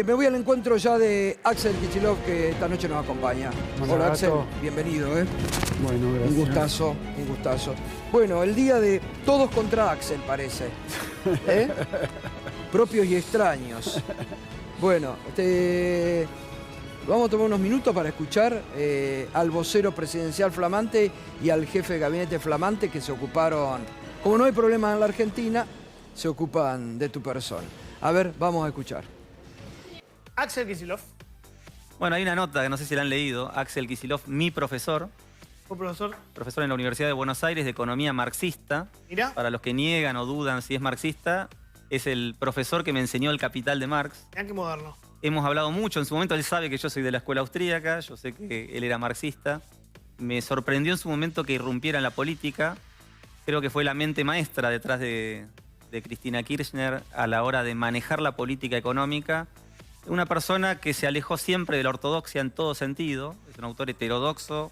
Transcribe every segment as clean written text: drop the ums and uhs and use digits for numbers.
me voy al encuentro ya de Axel Kicillof, que esta noche nos acompaña. Bueno, hola, Axel. gato. Bienvenido, ¿eh? Bueno, gracias. Un gustazo, un gustazo. Bueno, el día de todos contra Axel, parece. ¿Eh? Propios y extraños. Bueno, vamos a tomar unos minutos para escuchar al vocero presidencial flamante y al jefe de gabinete flamante que se ocuparon, como no hay problema en la Argentina, se ocupan de tu persona. A ver, vamos a escuchar. Axel Kicillof. Bueno, hay una nota que no sé si la han leído. Axel Kicillof, mi profesor. ¿Fue profesor? Profesor en la Universidad de Buenos Aires de Economía Marxista. Mirá. Para los que niegan o dudan si es marxista, es el profesor que me enseñó El Capital de Marx. Mirá qué moderno. Hemos hablado mucho. En su momento él sabe que yo soy de la escuela austríaca. Yo sé que él era marxista. Me sorprendió en su momento que irrumpiera en la política. Creo que fue la mente maestra detrás de Cristina Kirchner a la hora de manejar la política económica. Una persona que se alejó siempre de la ortodoxia en todo sentido. Es un autor heterodoxo,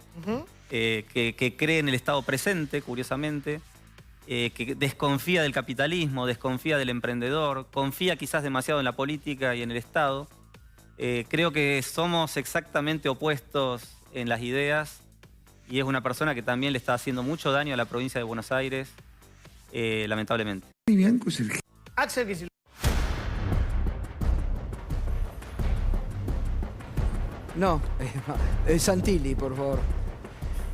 que cree en el Estado presente, curiosamente, que desconfía del capitalismo, desconfía del emprendedor, confía quizás demasiado en la política y en el Estado. Creo que somos exactamente opuestos en las ideas y es una persona que también le está haciendo mucho daño a la provincia de Buenos Aires, lamentablemente. Axel Kicillof. No, Santilli, por favor.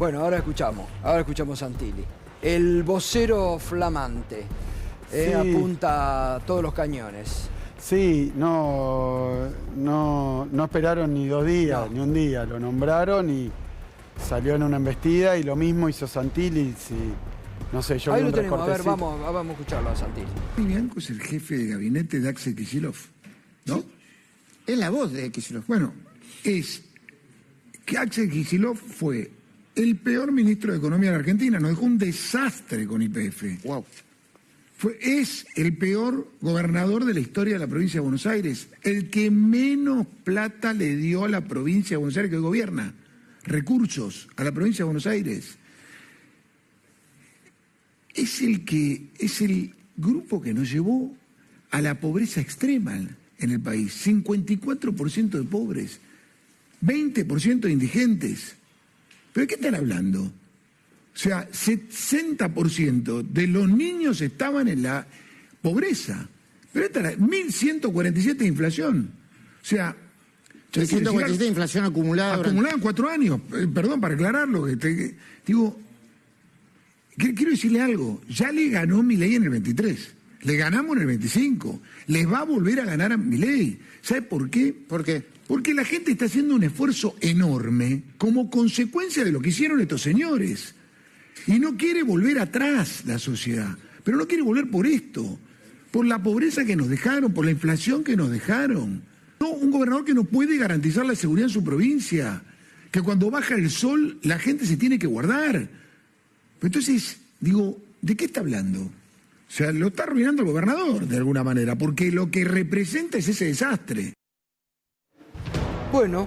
Bueno, ahora escuchamos Santilli. El vocero flamante, Sí. apunta a todos los cañones. Sí, no esperaron ni 2 días, No. ni un día. Lo nombraron y salió en una embestida y lo mismo hizo Santilli. Sí, no sé, yo Ahí vi lo un tenemos, a ver, recortecito. vamos a escucharlo a Santilli. Bianco es el jefe de gabinete de Axel Kicillof, ¿no? Sí. Es la voz de Kicillof. Bueno, es que Axel Kicillof fue el peor ministro de Economía de la Argentina, nos dejó un desastre con YPF. Wow. Es el peor gobernador de la historia de la provincia de Buenos Aires, el que menos plata le dio a la provincia de Buenos Aires que gobierna, recursos a la provincia de Buenos Aires. Es el grupo que nos llevó a la pobreza extrema en el país, 54% de pobres, 20% de indigentes. ¿Pero de qué están hablando? O sea, 60% de los niños estaban en la pobreza. Pero esta era 1.147 de inflación. O sea, 347 de inflación acumulada. acumulada en 4 años. Perdón, para aclararlo. Digo, quiero decirle algo. Ya le ganó Milei en el 23. Le ganamos en el 25. Les va a volver a ganar a Milei. ¿Sabe por qué? ¿Por qué? Porque la gente está haciendo un esfuerzo enorme como consecuencia de lo que hicieron estos señores. Y no quiere volver atrás la sociedad. Pero no quiere volver por esto. Por la pobreza que nos dejaron, por la inflación que nos dejaron. No, un gobernador que no puede garantizar la seguridad en su provincia. Que cuando baja el sol la gente se tiene que guardar. Pero entonces, digo, ¿de qué está hablando? O sea, lo está arruinando el gobernador de alguna manera. Porque lo que representa es ese desastre. Bueno,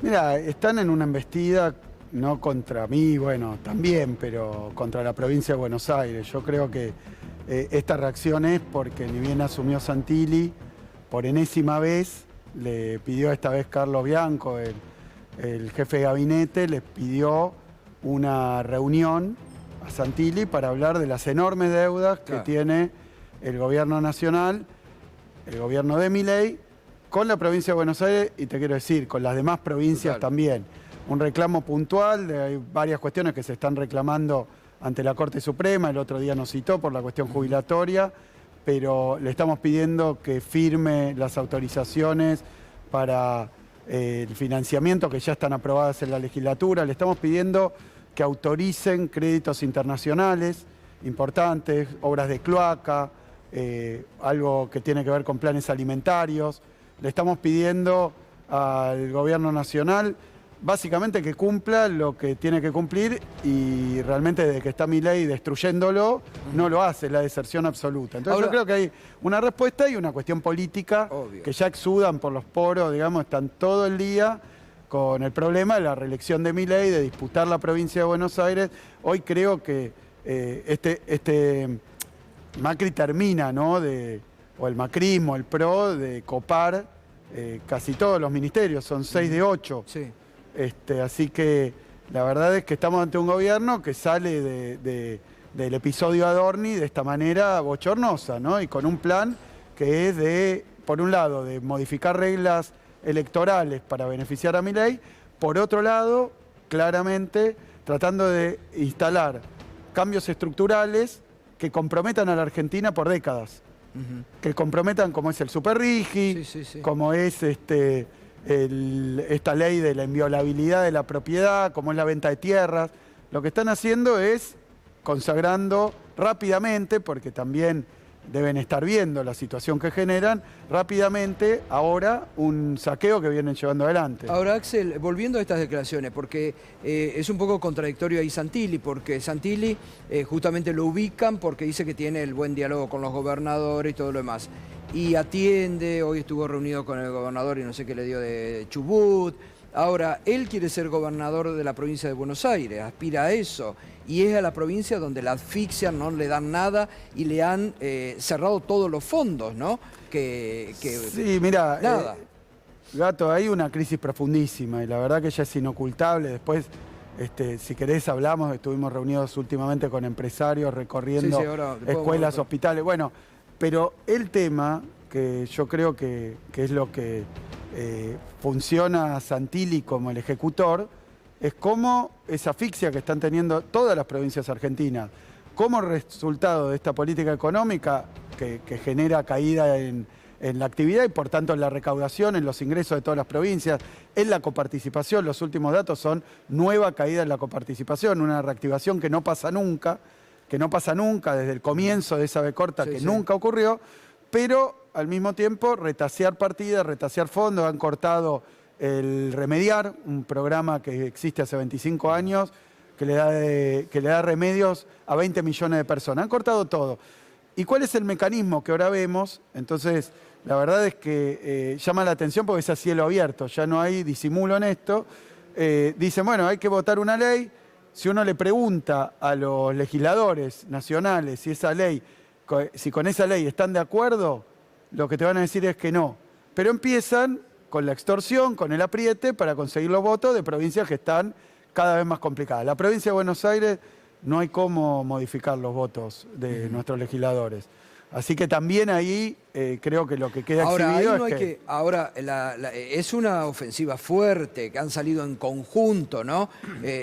Mira, están en una embestida, no contra mí, bueno, también, pero contra la provincia de Buenos Aires. Yo creo que esta reacción es porque ni bien asumió Santilli, por enésima vez le pidió esta vez Carlos Bianco, el jefe de gabinete, les pidió una reunión a Santilli para hablar de las enormes deudas que Claro. tiene el gobierno nacional, el gobierno de Milei, con la provincia de Buenos Aires y te quiero decir, con las demás provincias Total. también. Un reclamo puntual, hay varias cuestiones que se están reclamando ante la Corte Suprema, el otro día nos citó por la cuestión jubilatoria, pero le estamos pidiendo que firme las autorizaciones para el financiamiento que ya están aprobadas en la legislatura, le estamos pidiendo que autoricen créditos internacionales importantes, obras de cloaca, algo que tiene que ver con planes alimentarios. Le estamos pidiendo al gobierno nacional básicamente que cumpla lo que tiene que cumplir y realmente desde que está Milei destruyéndolo, no lo hace, la deserción absoluta. Entonces Ahora, yo creo que hay una respuesta y una cuestión política Obvio. que ya exudan por los poros, digamos, están todo el día con el problema de la reelección de Milei, de disputar la provincia de Buenos Aires. Hoy creo que Macri termina, ¿no? O el macrismo, el PRO, de copar casi todos los ministerios, son 6 de 8. Sí. Así que la verdad es que estamos ante un gobierno que sale del episodio Adorni de esta manera bochornosa, ¿no? Y con un plan que es de, por un lado, de modificar reglas electorales para beneficiar a Milei, por otro lado, claramente tratando de instalar cambios estructurales que comprometan a la Argentina por décadas. Que comprometan como es el superrigi, como es esta ley de la inviolabilidad de la propiedad, como es la venta de tierras. Lo que están haciendo es consagrando rápidamente, porque también deben estar viendo la situación que generan, rápidamente ahora un saqueo que vienen llevando adelante. Ahora, Axel, volviendo a estas declaraciones, porque es un poco contradictorio ahí Santilli, porque Santilli justamente lo ubican porque dice que tiene el buen diálogo con los gobernadores y todo lo demás. Y atiende, hoy estuvo reunido con el gobernador y no sé qué le dio de Chubut. Ahora, él quiere ser gobernador de la provincia de Buenos Aires, aspira a eso, y es a la provincia donde la asfixian, no le dan nada y le han cerrado todos los fondos, ¿no? Sí, mira, Gato, hay una crisis profundísima y la verdad que ya es inocultable. Después, si querés hablamos, estuvimos reunidos últimamente con empresarios recorriendo escuelas, hospitales, bueno, pero el tema que yo creo que es lo que funciona Santilli como el ejecutor, es cómo esa asfixia que están teniendo todas las provincias argentinas, como resultado de esta política económica que genera caída en la actividad y por tanto en la recaudación, en los ingresos de todas las provincias, en la coparticipación. Los últimos datos son nueva caída en la coparticipación, una reactivación que no pasa nunca desde el comienzo de esa B corta, nunca ocurrió, pero al mismo tiempo retasear partidas, retasear fondos. Han cortado el Remediar, un programa que existe hace 25 años, que le da remedios a 20 millones de personas. Han cortado todo. ¿Y cuál es el mecanismo que ahora vemos? Entonces, la verdad es que llama la atención porque es a cielo abierto, ya no hay disimulo en esto. Dicen, bueno, hay que votar una ley. Si uno le pregunta a los legisladores nacionales si con esa ley están de acuerdo, lo que te van a decir es que no. Pero empiezan con la extorsión, con el apriete, para conseguir los votos de provincias que están cada vez más complicadas. La provincia de Buenos Aires no hay cómo modificar los votos de nuestros legisladores. Así que también ahí creo que lo que queda exhibido es que... Ahora, es una ofensiva fuerte, que han salido en conjunto, ¿no?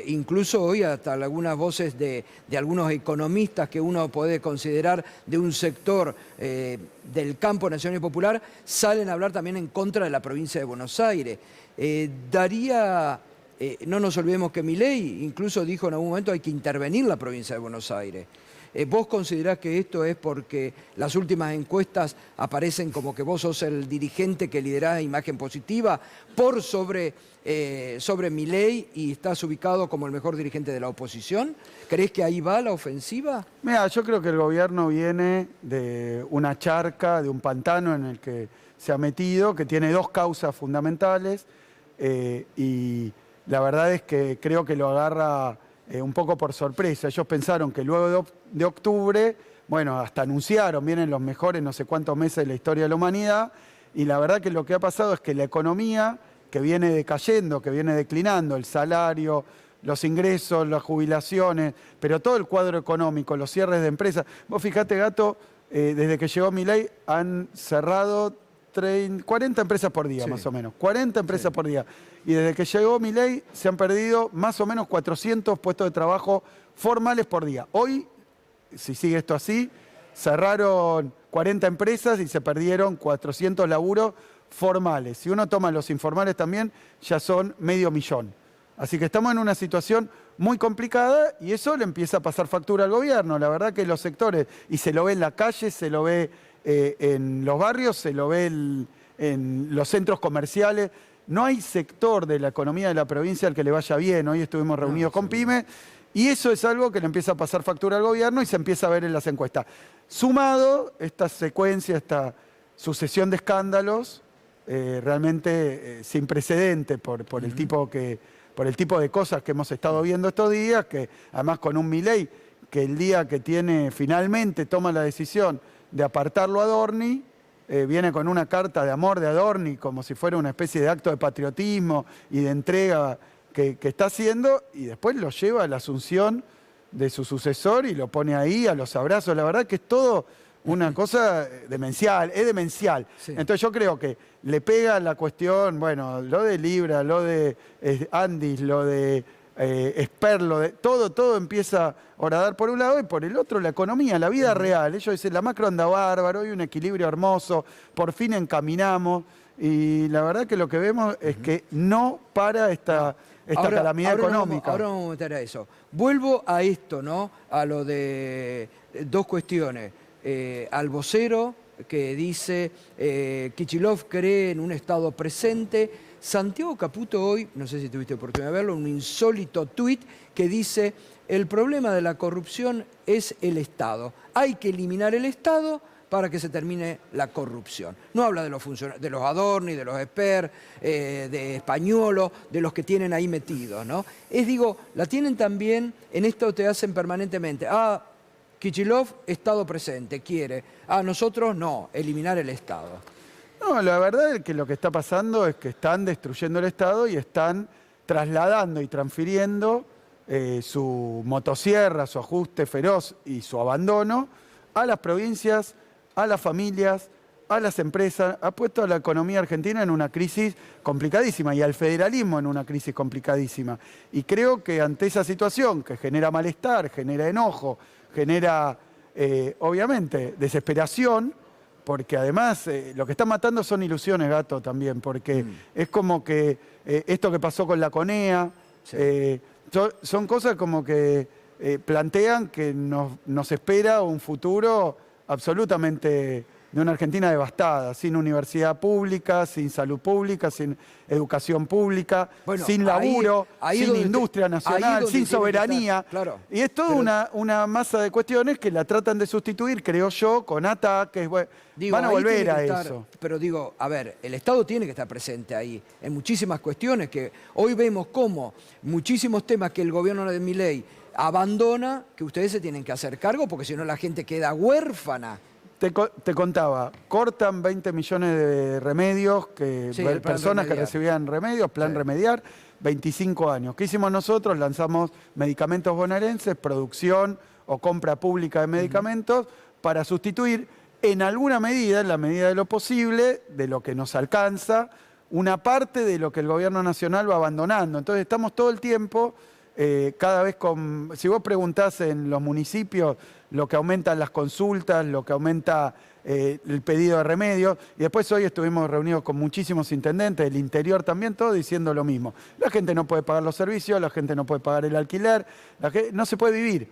Incluso hoy hasta algunas voces de algunos economistas que uno puede considerar de un sector del campo nacional y popular, salen a hablar también en contra de la provincia de Buenos Aires. No nos olvidemos que Milei incluso dijo en algún momento hay que intervenir la provincia de Buenos Aires. ¿Vos considerás que esto es porque las últimas encuestas aparecen como que vos sos el dirigente que liderás imagen positiva por sobre Milei y estás ubicado como el mejor dirigente de la oposición? ¿Creés que ahí va la ofensiva? Mira, yo creo que el gobierno viene de una charca, de un pantano en el que se ha metido, que tiene dos causas fundamentales y la verdad es que creo que lo agarra un poco por sorpresa. Ellos pensaron que luego de octubre, bueno, hasta anunciaron, vienen los mejores no sé cuántos meses de la historia de la humanidad, y la verdad que lo que ha pasado es que la economía, que viene decayendo, que viene declinando, el salario, los ingresos, las jubilaciones, pero todo el cuadro económico, los cierres de empresas. Vos fijate, Gato, desde que llegó Milei han cerrado 40 empresas por día, más o menos. 40 empresas por día. Y desde que llegó Milei se han perdido más o menos 400 puestos de trabajo formales por día. Hoy, si sigue esto así, cerraron 40 empresas y se perdieron 400 laburos formales. Si uno toma los informales también, ya son 500.000. Así que estamos en una situación muy complicada y eso le empieza a pasar factura al gobierno. La verdad que los sectores, y se lo ve en la calle, se lo ve en los barrios, se lo ve en los centros comerciales. No hay sector de la economía de la provincia al que le vaya bien. Hoy estuvimos reunidos con PYME y eso es algo que le empieza a pasar factura al gobierno y se empieza a ver en las encuestas. Sumado esta secuencia, esta sucesión de escándalos realmente sin precedente por el tipo de cosas que hemos estado viendo estos días, que además con un Milei que el día que finalmente toma la decisión de apartarlo a Adorni, viene con una carta de amor de Adorni, como si fuera una especie de acto de patriotismo y de entrega que está haciendo, y después lo lleva a la asunción de su sucesor y lo pone ahí a los abrazos. La verdad que es todo una cosa demencial, es demencial. Sí. Entonces yo creo que le pega la cuestión, bueno, lo de Libra, lo de Andis, lo de Esper, lo de todo empieza a horadar por un lado y por el otro la economía, la vida real. Ellos dicen, la macro anda bárbaro, hay un equilibrio hermoso, por fin encaminamos. Y la verdad que lo que vemos es que no para esta calamidad económica. Ahora vamos a meter a eso. Vuelvo a esto, ¿no? A lo de dos cuestiones. Al vocero que dice Kicillof cree en un Estado presente. Santiago Caputo hoy, no sé si tuviste oportunidad de verlo, un insólito tuit que dice: el problema de la corrupción es el Estado. Hay que eliminar el Estado para que se termine la corrupción. No habla de los funcionarios, de los Adorni, de los Esper, de Españolo, de los que tienen ahí metidos, ¿no? La tienen también, en esto te hacen permanentemente. Kicillof, Estado presente, quiere. Nosotros no, eliminar el Estado. No, la verdad es que lo que está pasando es que están destruyendo el Estado y están trasladando y transfiriendo su motosierra, su ajuste feroz y su abandono a las provincias, a las familias, a las empresas. Ha puesto a la economía argentina en una crisis complicadísima y al federalismo en una crisis complicadísima. Y creo que ante esa situación que genera malestar, genera enojo, genera obviamente desesperación, porque además lo que están matando son ilusiones, Gato, también, porque es como que esto que pasó con la CONEA, sí. Son cosas como que plantean que nos espera un futuro absolutamente de una Argentina devastada, sin universidad pública, sin salud pública, sin educación pública, bueno, sin laburo, sin industria nacional, sin soberanía. Claro, y es toda una masa de cuestiones que la tratan de sustituir, creo yo, con ataques. Van a volver a eso. Pero el Estado tiene que estar presente ahí, en muchísimas cuestiones que hoy vemos como muchísimos temas que el gobierno de Milei abandona, que ustedes se tienen que hacer cargo, porque si no la gente queda huérfana. Te contaba, cortan 20 millones de remedios, personas que recibían remedios, plan remediar, 25 años. ¿Qué hicimos nosotros? Lanzamos medicamentos bonaerenses, producción o compra pública de medicamentos para sustituir en alguna medida, en la medida de lo posible, de lo que nos alcanza, una parte de lo que el gobierno nacional va abandonando. Entonces estamos todo el tiempo, cada vez si vos preguntás en los municipios, lo que aumentan las consultas, lo que aumenta el pedido de remedios. Y después hoy estuvimos reunidos con muchísimos intendentes del interior también, todos diciendo lo mismo. La gente no puede pagar los servicios, la gente no puede pagar el alquiler, no se puede vivir.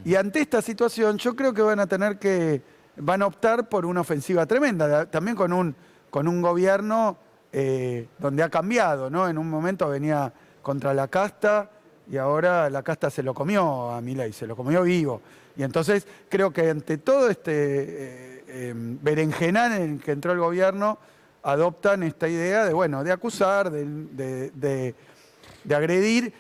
Y ante esta situación yo creo que van a optar por una ofensiva tremenda, también con un gobierno donde ha cambiado, ¿no? En un momento venía contra la casta y ahora la casta se lo comió a Milei, se lo comió vivo. Y entonces creo que ante todo este berenjenal en el que entró el gobierno, adoptan esta idea de acusar, de agredir.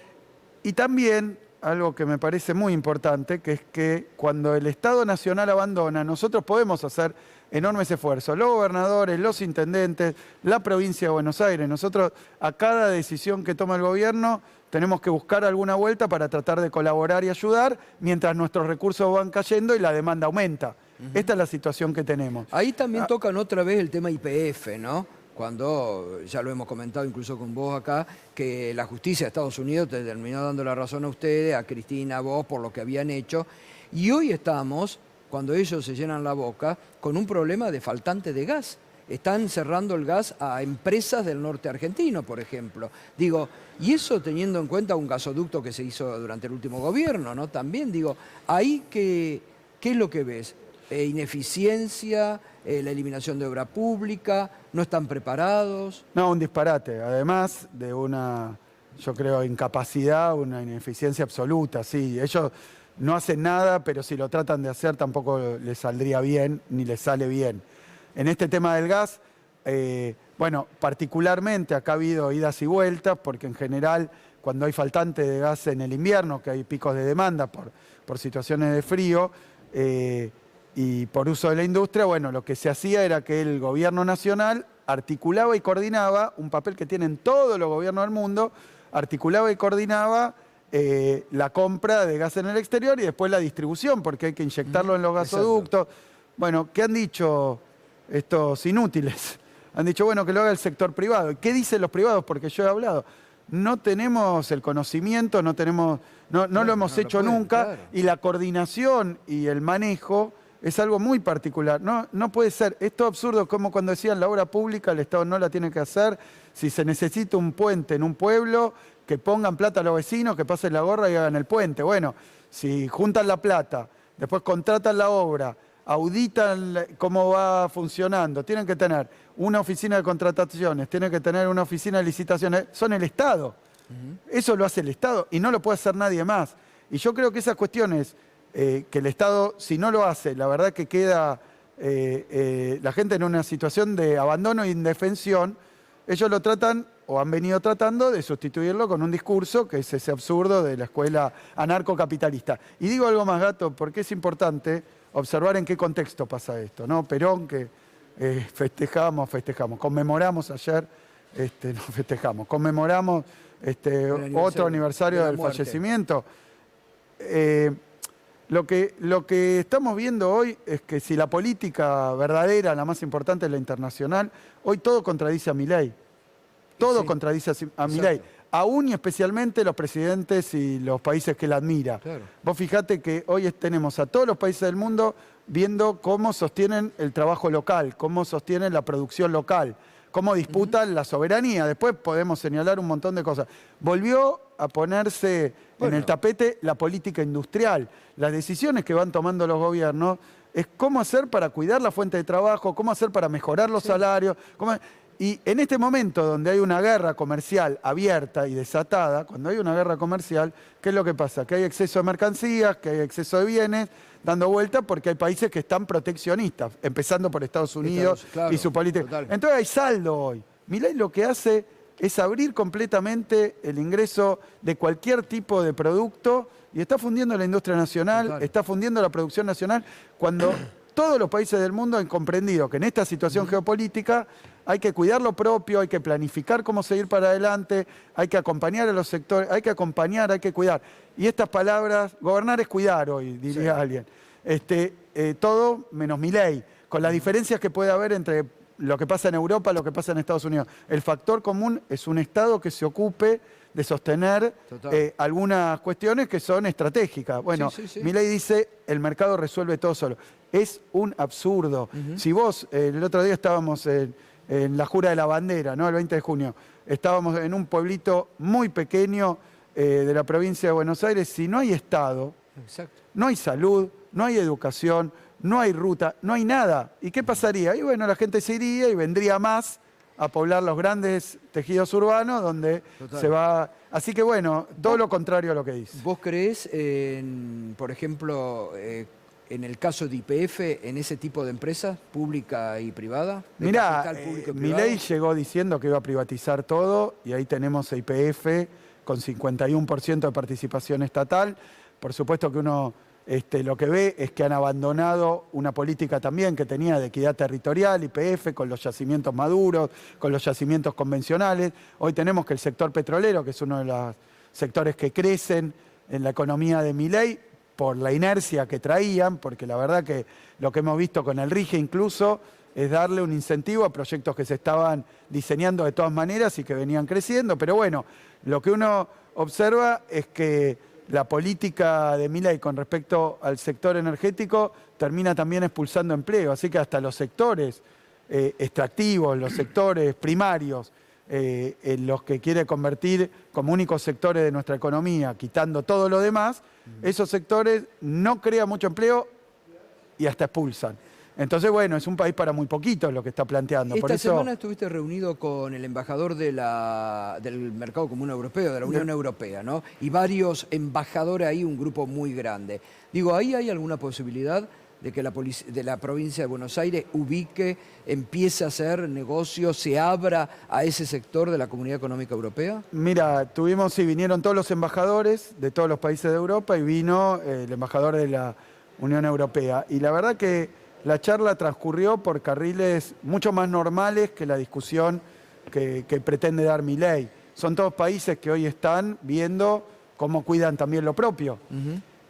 Y también, algo que me parece muy importante, que es que cuando el Estado Nacional abandona, nosotros podemos hacer enormes esfuerzos. Los gobernadores, los intendentes, la provincia de Buenos Aires. Nosotros, a cada decisión que toma el gobierno, tenemos que buscar alguna vuelta para tratar de colaborar y ayudar, mientras nuestros recursos van cayendo y la demanda aumenta. Esta es la situación que tenemos. Ahí también tocan otra vez el tema YPF, ¿no? Cuando, ya lo hemos comentado incluso con vos acá, que la justicia de Estados Unidos te terminó dando la razón a ustedes, a Cristina, a vos, por lo que habían hecho. Y hoy estamos, cuando ellos se llenan la boca, con un problema de faltante de gas. Están cerrando el gas a empresas del norte argentino, por ejemplo. Y eso teniendo en cuenta un gasoducto que se hizo durante el último gobierno, ¿no? También, ahí ¿qué es lo que ves? Ineficiencia, la eliminación de obra pública, no están preparados. No, un disparate. Además de yo creo, incapacidad, una ineficiencia absoluta, sí. Ellos no hacen nada, pero si lo tratan de hacer tampoco les saldría bien, ni les sale bien. En este tema del gas, particularmente acá ha habido idas y vueltas, porque en general cuando hay faltante de gas en el invierno, que hay picos de demanda por situaciones de frío, y por uso de la industria, bueno, lo que se hacía era que el gobierno nacional articulaba y coordinaba, un papel que tienen todos los gobiernos del mundo, articulaba y coordinaba la compra de gas en el exterior y después la distribución, porque hay que inyectarlo en los gasoductos. Bueno, ¿qué han dicho estos inútiles? Han dicho, bueno, que lo haga el sector privado. ¿Y qué dicen los privados? Porque yo he hablado. No tenemos el conocimiento, no lo hemos hecho nunca, claro. Y la coordinación y el manejo es algo muy particular. No puede ser. Esto es absurdo, como cuando decían la obra pública, el Estado no la tiene que hacer. Si se necesita un puente en un pueblo, que pongan plata a los vecinos, que pasen la gorra y hagan el puente. Bueno, si juntan la plata, después contratan la obra, auditan cómo va funcionando, tienen que tener una oficina de contrataciones, tienen que tener una oficina de licitaciones, son el Estado. Eso lo hace el Estado y no lo puede hacer nadie más. Y yo creo que esas cuestiones que el Estado, si no lo hace, la verdad que queda la gente en una situación de abandono e indefensión. Ellos lo tratan, o han venido tratando, de sustituirlo con un discurso que es ese absurdo de la escuela anarcocapitalista. Y digo algo más, Gato, porque es importante observar en qué contexto pasa esto, ¿no? Perón, que festejamos, conmemoramos ayer, conmemoramos otro aniversario del fallecimiento. Lo que estamos viendo hoy es que si la política verdadera, la más importante es la internacional, hoy todo contradice a Milei. Todo contradice a Milei. Aún y especialmente los presidentes y los países que la admira. Claro. Vos fijate que hoy tenemos a todos los países del mundo viendo cómo sostienen el trabajo local, cómo sostienen la producción local, cómo disputan la soberanía. Después podemos señalar un montón de cosas. Volvió a ponerse en el tapete la política industrial. Las decisiones que van tomando los gobiernos es cómo hacer para cuidar la fuente de trabajo, cómo hacer para mejorar los salarios. Y en este momento donde hay una guerra comercial abierta y desatada, cuando hay una guerra comercial, ¿qué es lo que pasa? Que hay exceso de mercancías, que hay exceso de bienes, dando vuelta porque hay países que están proteccionistas, empezando por Estados Unidos y su política. Total. Entonces hay saldo hoy. Milei lo que hace es abrir completamente el ingreso de cualquier tipo de producto y está fundiendo la industria nacional, está fundiendo la producción nacional, cuando todos los países del mundo han comprendido que en esta situación geopolítica hay que cuidar lo propio, hay que planificar cómo seguir para adelante, hay que acompañar a los sectores, hay que acompañar, hay que cuidar. Y estas palabras, gobernar es cuidar hoy, diría alguien. Todo menos Milei, con las diferencias que puede haber entre lo que pasa en Europa, lo que pasa en Estados Unidos. El factor común es un Estado que se ocupe de sostener algunas cuestiones que son estratégicas. Bueno, Milei dice, el mercado resuelve todo solo. Es un absurdo. Si vos, el otro día estábamos en la Jura de la Bandera, ¿no? El 20 de junio, estábamos en un pueblito muy pequeño de la provincia de Buenos Aires. Si no hay Estado, no hay salud, no hay educación, no hay ruta, no hay nada. ¿Y qué pasaría? Y bueno, la gente se iría y vendría más a poblar los grandes tejidos urbanos donde se va... Así que bueno, todo lo contrario a lo que dice. ¿Vos creés, por ejemplo, en el caso de YPF, en ese tipo de empresas, pública y privada? Mirá, Milei llegó diciendo que iba a privatizar todo y ahí tenemos a YPF con 51% de participación estatal. Por supuesto que uno... lo que ve es que han abandonado una política también que tenía de equidad territorial, YPF, con los yacimientos maduros, con los yacimientos convencionales. Hoy tenemos que el sector petrolero, que es uno de los sectores que crecen en la economía de Milei, por la inercia que traían, porque la verdad que lo que hemos visto con el RIGE incluso es darle un incentivo a proyectos que se estaban diseñando de todas maneras y que venían creciendo. Pero bueno, lo que uno observa es que la política de Milei con respecto al sector energético termina también expulsando empleo, así que hasta los sectores extractivos, los sectores primarios, en los que quiere convertir como únicos sectores de nuestra economía, quitando todo lo demás, esos sectores no crean mucho empleo y hasta expulsan. Entonces, bueno, es un país para muy poquitos lo que está planteando. Esta semana estuviste reunido con el embajador del Mercado Común Europeo, de la Unión Europea, ¿no? Y varios embajadores ahí, un grupo muy grande. Digo, ¿ahí hay alguna posibilidad de que la provincia de Buenos Aires empiece a hacer negocios, se abra a ese sector de la Comunidad Económica Europea? Mira, vinieron todos los embajadores de todos los países de Europa y vino el embajador de la Unión Europea. Y la verdad que la charla transcurrió por carriles mucho más normales que la discusión que pretende dar Milei. Son todos países que hoy están viendo cómo cuidan también lo propio.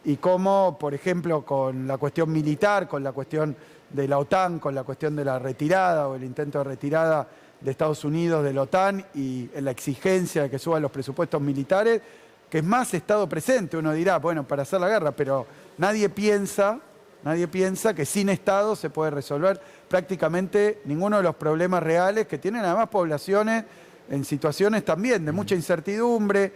Y cómo, por ejemplo, con la cuestión militar, con la cuestión de la OTAN, con la cuestión de la retirada o el intento de retirada de Estados Unidos de la OTAN y en la exigencia de que suban los presupuestos militares, que es más Estado presente. Uno dirá, bueno, para hacer la guerra, pero nadie piensa que sin Estado se puede resolver prácticamente ninguno de los problemas reales que tienen además poblaciones en situaciones también de mucha incertidumbre,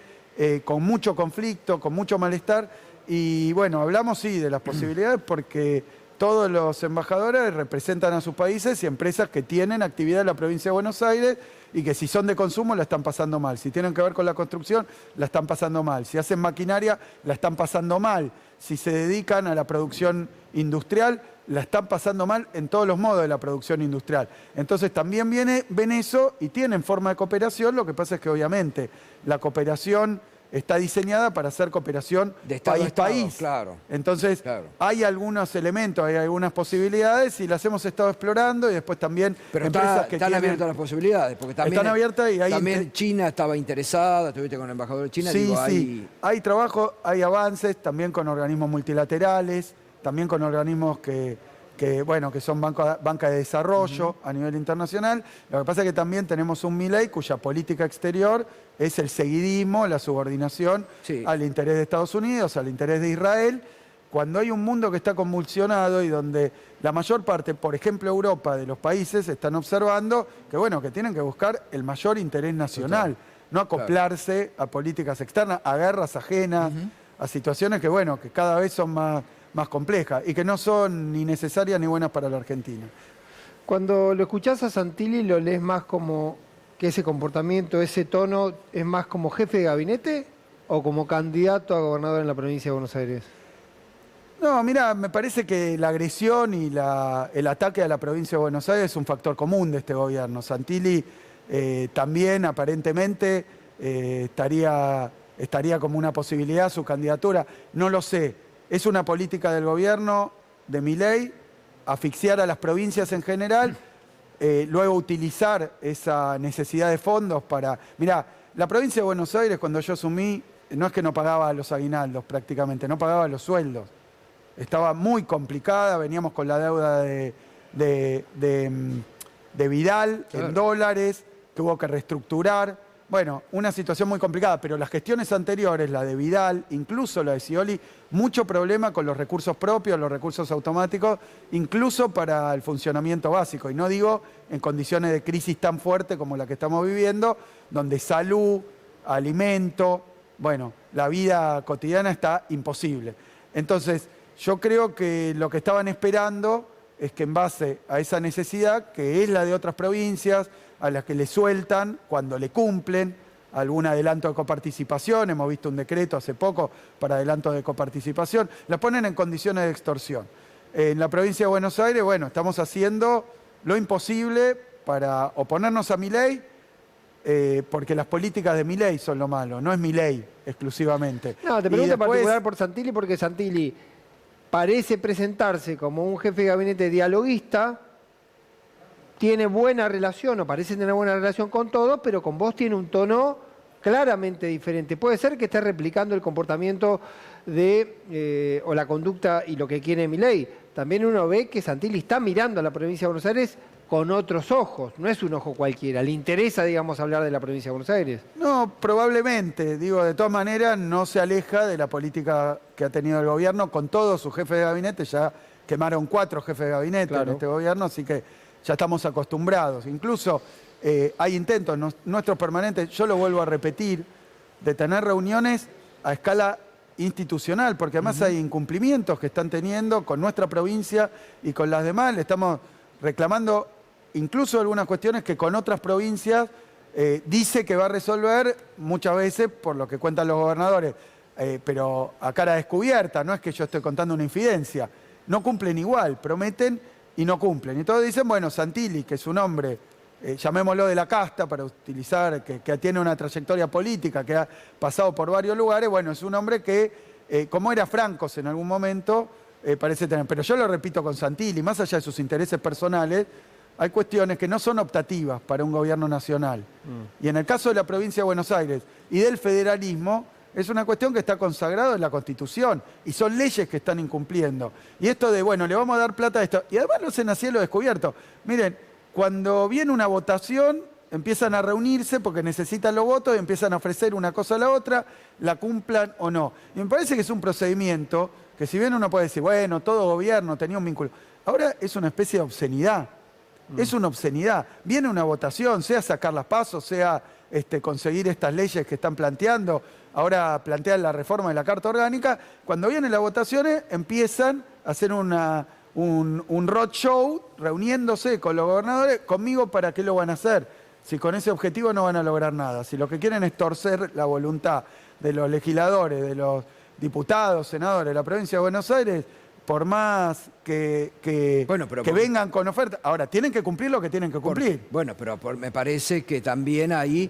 con mucho conflicto, con mucho malestar. Y bueno, hablamos sí de las posibilidades porque todos los embajadores representan a sus países y empresas que tienen actividad en la provincia de Buenos Aires y que si son de consumo la están pasando mal. Si tienen que ver con la construcción, la están pasando mal. Si hacen maquinaria, la están pasando mal. Si se dedican a la producción industrial, la están pasando mal en todos los modos de la producción industrial. Entonces también ven eso y tienen forma de cooperación. Lo que pasa es que obviamente la cooperación está diseñada para hacer cooperación de Estado a país-país. Estado, claro. Entonces, Claro. hay algunos elementos, hay algunas posibilidades y las hemos estado explorando y después también Pero empresas que están tienen... abiertas las posibilidades, porque también, Están abiertas y ahí también China estaba interesada, estuviste con el embajador de China. Sí, digo, sí. Hay trabajo, hay avances, también con organismos multilaterales, también con organismos que son banca de desarrollo a nivel internacional. Lo que pasa es que también tenemos un Milei cuya política exterior es el seguidismo, la subordinación al interés de Estados Unidos, al interés de Israel, cuando hay un mundo que está convulsionado y donde la mayor parte, por ejemplo Europa, de los países están observando que tienen que buscar el mayor interés nacional, no acoplarse a políticas externas, a guerras ajenas, a situaciones que cada vez son más complejas y que no son ni necesarias ni buenas para la Argentina. Cuando lo escuchás a Santilli, ¿lo lees más como que ese comportamiento, ese tono, es más como jefe de gabinete o como candidato a gobernador en la provincia de Buenos Aires? No, mira, me parece que la agresión y el ataque a la provincia de Buenos Aires es un factor común de este gobierno. Santilli también aparentemente estaría como una posibilidad su candidatura. No lo sé. Es una política del gobierno de Milei asfixiar a las provincias en general, luego utilizar esa necesidad de fondos para... Mirá, la provincia de Buenos Aires cuando yo asumí, no es que no pagaba los aguinaldos prácticamente, no pagaba los sueldos. Estaba muy complicada, veníamos con la deuda de Vidal en dólares, que hubo que reestructurar. Bueno, una situación muy complicada, pero las gestiones anteriores, la de Vidal, incluso la de Scioli, mucho problema con los recursos propios, los recursos automáticos, incluso para el funcionamiento básico. Y no digo en condiciones de crisis tan fuerte como la que estamos viviendo, donde salud, alimento, la vida cotidiana está imposible. Entonces, yo creo que lo que estaban esperando es que en base a esa necesidad, que es la de otras provincias, a las que le sueltan cuando le cumplen algún adelanto de coparticipación, hemos visto un decreto hace poco para adelanto de coparticipación, las ponen en condiciones de extorsión. En la provincia de Buenos Aires, estamos haciendo lo imposible para oponernos a Milei, porque las políticas de Milei son lo malo, no es Milei exclusivamente. No, te pregunto en particular por Santilli, porque Santilli parece presentarse como un jefe de gabinete dialoguista, tiene buena relación, o parece tener buena relación con todos, pero con vos tiene un tono claramente diferente. Puede ser que esté replicando el comportamiento o la conducta y lo que quiere Milei. También uno ve que Santilli está mirando a la provincia de Buenos Aires con otros ojos, no es un ojo cualquiera. ¿Le interesa, hablar de la provincia de Buenos Aires? No, probablemente. De todas maneras, no se aleja de la política que ha tenido el gobierno con todos sus jefes de gabinete. Ya quemaron 4 jefes de gabinete en este gobierno, así que ya estamos acostumbrados. Incluso hay intentos nuestros permanentes, yo lo vuelvo a repetir, de tener reuniones a escala institucional, porque además hay incumplimientos que están teniendo con nuestra provincia y con las demás. Le estamos reclamando incluso algunas cuestiones que con otras provincias dice que va a resolver muchas veces, por lo que cuentan los gobernadores, pero a cara descubierta, no es que yo estoy contando una infidencia. No cumplen igual, prometen y no cumplen. Y todos dicen, Santilli, que es un hombre, llamémoslo de la casta, para utilizar, que tiene una trayectoria política, que ha pasado por varios lugares, es un hombre que, como era Francos en algún momento, parece tener. Pero yo lo repito con Santilli, más allá de sus intereses personales, hay cuestiones que no son optativas para un gobierno nacional. Y en el caso de la provincia de Buenos Aires y del federalismo, es una cuestión que está consagrada en la Constitución y son leyes que están incumpliendo. Y esto de, bueno, le vamos a dar plata a esto. Y además lo hacen a cielo descubierto. Miren, cuando viene una votación, empiezan a reunirse porque necesitan los votos y empiezan a ofrecer una cosa a la otra, la cumplan o no. Y me parece que es un procedimiento que si bien uno puede decir, bueno, todo gobierno tenía un vínculo, ahora es una especie de obscenidad. Es una obscenidad. Viene una votación, sea sacar las pasos, sea conseguir estas leyes que están planteando. Ahora plantean la reforma de la Carta Orgánica. Cuando vienen las votaciones, empiezan a hacer un roadshow reuniéndose con los gobernadores. ¿Conmigo para qué lo van a hacer? Si con ese objetivo no van a lograr nada. Si lo que quieren es torcer la voluntad de los legisladores, de los diputados, senadores de la provincia de Buenos Aires, por más que vengan con oferta. Ahora, tienen que cumplir lo que tienen que cumplir. Me parece que también ahí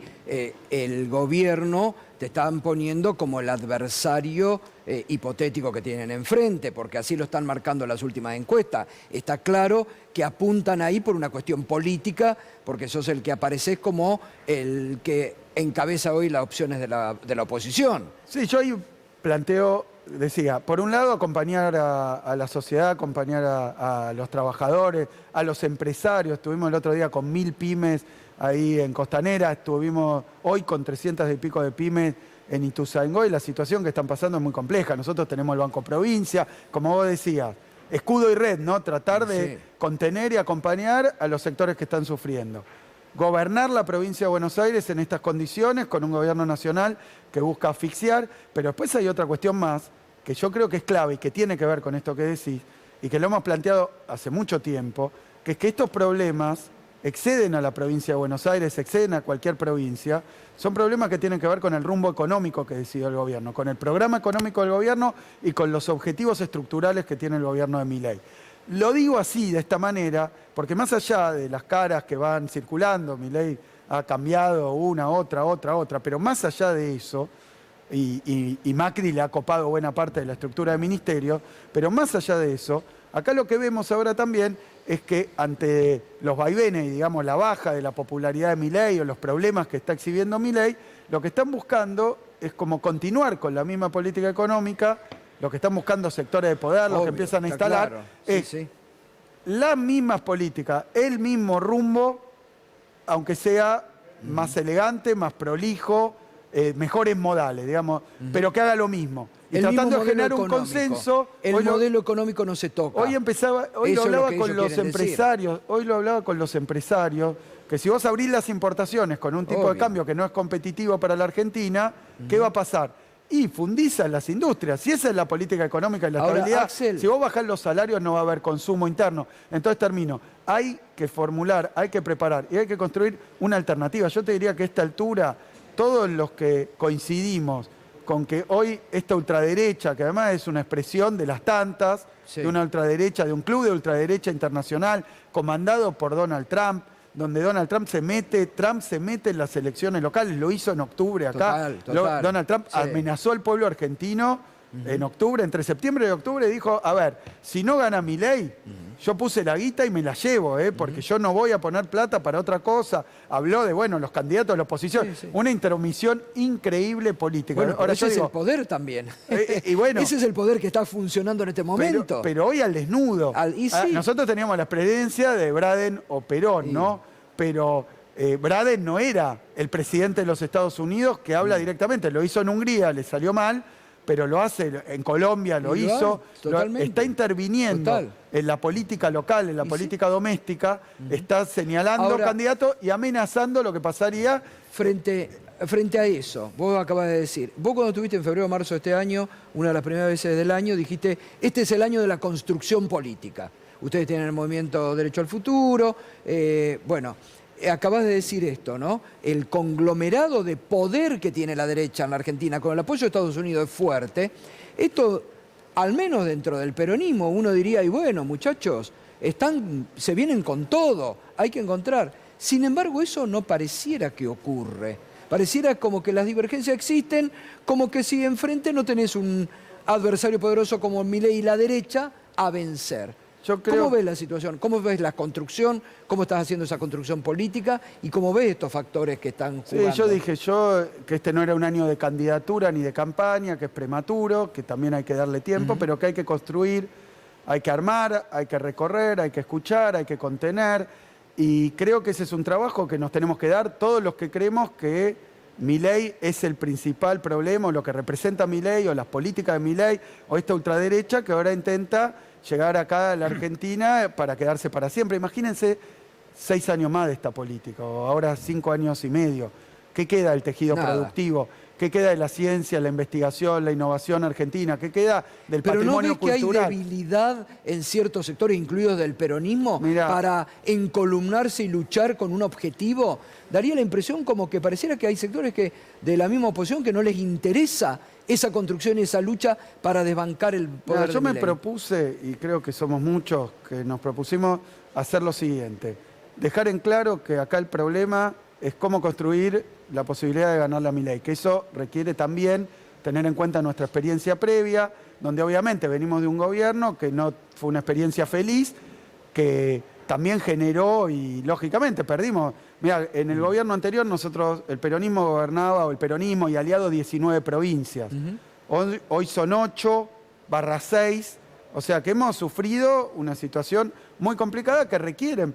el gobierno te están poniendo como el adversario hipotético que tienen enfrente, porque así lo están marcando las últimas encuestas. Está claro que apuntan ahí por una cuestión política, porque sos el que apareces como el que encabeza hoy las opciones de la oposición. Sí, yo ahí planteo... Decía, por un lado, acompañar a la sociedad, acompañar a los trabajadores, a los empresarios. Estuvimos el otro día con 1000 pymes ahí en Costanera, estuvimos hoy con 300 y pico de pymes en Ituzaingó y la situación que están pasando es muy compleja. Nosotros tenemos el Banco Provincia, como vos decías, escudo y red, ¿no? Tratar de contener y acompañar a los sectores que están sufriendo. Gobernar la provincia de Buenos Aires en estas condiciones, con un gobierno nacional que busca asfixiar, pero después hay otra cuestión más, que yo creo que es clave y que tiene que ver con esto que decís, y que lo hemos planteado hace mucho tiempo, que es que estos problemas exceden a la provincia de Buenos Aires, exceden a cualquier provincia, son problemas que tienen que ver con el rumbo económico que decidió el gobierno, con el programa económico del gobierno y con los objetivos estructurales que tiene el gobierno de Milei. Lo digo así, de esta manera, porque más allá de las caras que van circulando, Milei ha cambiado una, otra, pero más allá de eso, y Macri le ha copado buena parte de la estructura del ministerio, pero más allá de eso, acá lo que vemos ahora también es que ante los vaivenes y digamos la baja de la popularidad de Milei o los problemas que está exhibiendo Milei, lo que están buscando es como continuar con la misma política económica. Lo que están buscando sectores de poder, los que empiezan a instalar, claro. es las mismas políticas, el mismo rumbo, aunque sea más elegante, más prolijo, mejores modales, digamos, pero que haga lo mismo. Y tratando de generar un consenso. El modelo económico no se toca. Hoy lo hablaba con los empresarios, que si vos abrís las importaciones con un tipo de cambio que no es competitivo para la Argentina, ¿qué va a pasar? Y fundizan las industrias. Si esa es la política económica y la estabilidad, Axel, si vos bajás los salarios no va a haber consumo interno. Entonces termino. Hay que formular, hay que preparar y hay que construir una alternativa. Yo te diría que a esta altura, todos los que coincidimos con que hoy esta ultraderecha, que además es una expresión de las tantas, de una ultraderecha, de un club de ultraderecha internacional, comandado por Donald Trump, donde Donald Trump se mete en las elecciones locales, lo hizo en octubre acá. Total. Donald Trump amenazó al pueblo argentino en octubre, entre septiembre y octubre, dijo, a ver, si no gana Milei, yo puse la guita y me la llevo, porque yo no voy a poner plata para otra cosa. Habló de, los candidatos de la oposición. Una intromisión increíble política. Bueno, ahora ese es el poder también. Ese es el poder que está funcionando en este momento. Pero hoy al desnudo. Nosotros teníamos la experiencia de Braden o Perón, ¿no? Pero Braden no era el presidente de los Estados Unidos que habla directamente. Lo hizo en Hungría, le salió mal, pero lo hace en Colombia, lo hizo. Está interviniendo en la política local, en la política doméstica, está señalando candidatos y amenazando lo que pasaría. Frente a eso, vos acabas de decir, vos cuando estuviste en febrero o marzo de este año, una de las primeras veces del año, dijiste, este es el año de la construcción política. Ustedes tienen el movimiento Derecho al Futuro, acabas de decir esto, ¿no? El conglomerado de poder que tiene la derecha en la Argentina, con el apoyo de Estados Unidos, es fuerte. Esto, al menos dentro del peronismo, uno diría, y bueno, muchachos, se vienen con todo, hay que encontrar. Sin embargo, eso no pareciera que ocurre. Pareciera como que las divergencias existen, como que si enfrente no tenés un adversario poderoso como Milei y la derecha, a vencer. Yo creo- ¿Cómo ves la situación? ¿Cómo ves la construcción? ¿Cómo estás haciendo esa construcción política? ¿Y cómo ves estos factores que están jugando? Sí, yo dije que este no era un año de candidatura ni de campaña, que es prematuro, que también hay que darle tiempo, pero que hay que construir, hay que armar, hay que recorrer, hay que escuchar, hay que contener. Y creo que ese es un trabajo que nos tenemos que dar todos los que creemos que Milei es el principal problema, o lo que representa Milei, o las políticas de Milei, o esta ultraderecha que ahora intenta llegar acá a la Argentina para quedarse para siempre. Imagínense 6 años más de esta política, o ahora 5 años y medio. ¿Qué queda del tejido Nada. productivo? ¿Qué queda de la ciencia, la investigación, la innovación argentina? ¿Qué queda del Pero ¿no patrimonio ves que hay cultural? debilidad en ciertos sectores, incluidos del peronismo, Mirá. para encolumnarse y luchar con un objetivo? Daría la impresión como que pareciera que hay sectores que de la misma oposición que no les interesa esa construcción y esa lucha para desbancar el poder Mira, de yo me Milei. propuse, y creo que somos muchos que nos propusimos, hacer lo siguiente. Dejar en claro que acá el problema es cómo construir la posibilidad de ganar la Milei, que eso requiere también tener en cuenta nuestra experiencia previa, donde obviamente venimos de un gobierno que no fue una experiencia feliz, que también generó y lógicamente perdimos. Mira, en el gobierno anterior nosotros, el peronismo gobernaba, o el peronismo y aliados, 19 provincias. Hoy son 8/6, o sea que hemos sufrido una situación muy complicada que requiere,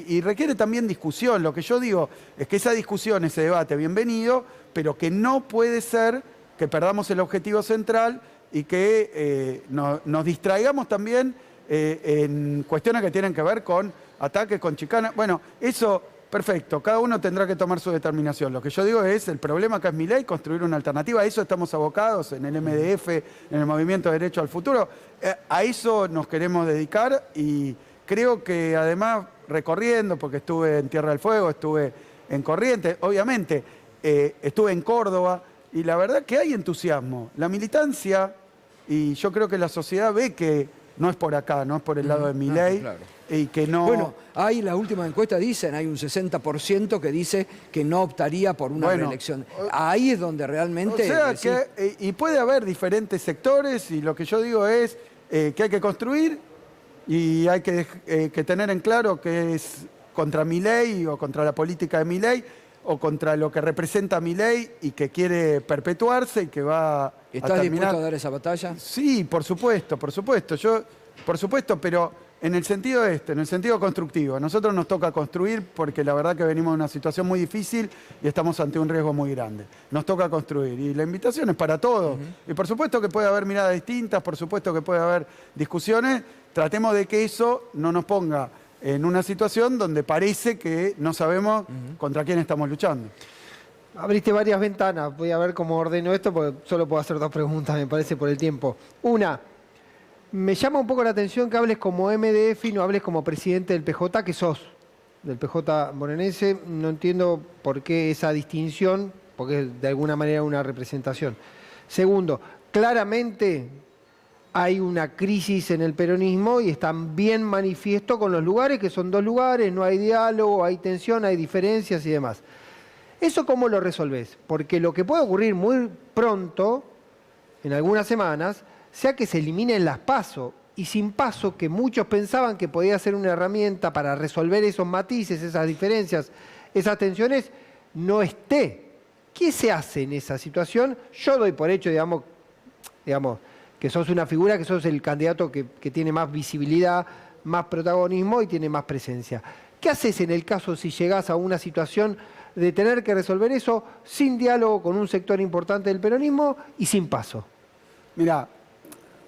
y requiere también discusión. Lo que yo digo es que esa discusión, ese debate, bienvenido, pero que no puede ser que perdamos el objetivo central y que nos distraigamos también en cuestiones que tienen que ver con ataques, con chicanas. Bueno, eso, perfecto, cada uno tendrá que tomar su determinación. Lo que yo digo es, el problema acá es Milei, construir una alternativa. A eso estamos abocados en el MDF, en el Movimiento de Derecho al Futuro. A eso nos queremos dedicar, y creo que además recorriendo, porque estuve en Tierra del Fuego, estuve en Corrientes, obviamente, estuve en Córdoba, y la verdad que hay entusiasmo. La militancia, y yo creo que la sociedad ve que no es por acá, no es por el lado de Milei, claro. y que no... Bueno, hay la última encuesta dicen, hay un 60% que dice que no optaría por una Bueno, reelección. Ahí es donde realmente... O sea, decís, y puede haber diferentes sectores, y lo que yo digo es que hay que construir, y hay que tener en claro que es contra Milei, o contra la política de Milei, o contra lo que representa Milei y que quiere perpetuarse y que va a ¿Estás terminar... dispuesto a dar esa batalla? Sí, por supuesto, por supuesto. Por supuesto, pero en el sentido en el sentido constructivo. A nosotros nos toca construir porque la verdad que venimos de una situación muy difícil y estamos ante un riesgo muy grande. Nos toca construir, y la invitación es para todos. Y por supuesto que puede haber miradas distintas, por supuesto que puede haber discusiones. Tratemos de que eso no nos ponga en una situación donde parece que no sabemos contra quién estamos luchando. Abriste varias ventanas. Voy a ver cómo ordeno esto, porque solo puedo hacer 2 preguntas, me parece, por el tiempo. Una, me llama un poco la atención que hables como MDF y no hables como presidente del PJ, que sos del PJ bonaerense. No entiendo por qué esa distinción, porque es de alguna manera una representación. Segundo, claramente hay una crisis en el peronismo y están bien manifiesto con los lugares, que son 2 lugares, no hay diálogo, hay tensión, hay diferencias y demás. ¿Eso cómo lo resolvés? Porque lo que puede ocurrir muy pronto, en algunas semanas, sea que se eliminen las PASO, y sin PASO, que muchos pensaban que podía ser una herramienta para resolver esos matices, esas diferencias, esas tensiones, no esté. ¿Qué se hace en esa situación? Yo doy por hecho, digamos, que sos una figura, que sos el candidato que tiene más visibilidad, más protagonismo y tiene más presencia. ¿Qué haces en el caso si llegás a una situación de tener que resolver eso sin diálogo con un sector importante del peronismo y sin PASO? Mira,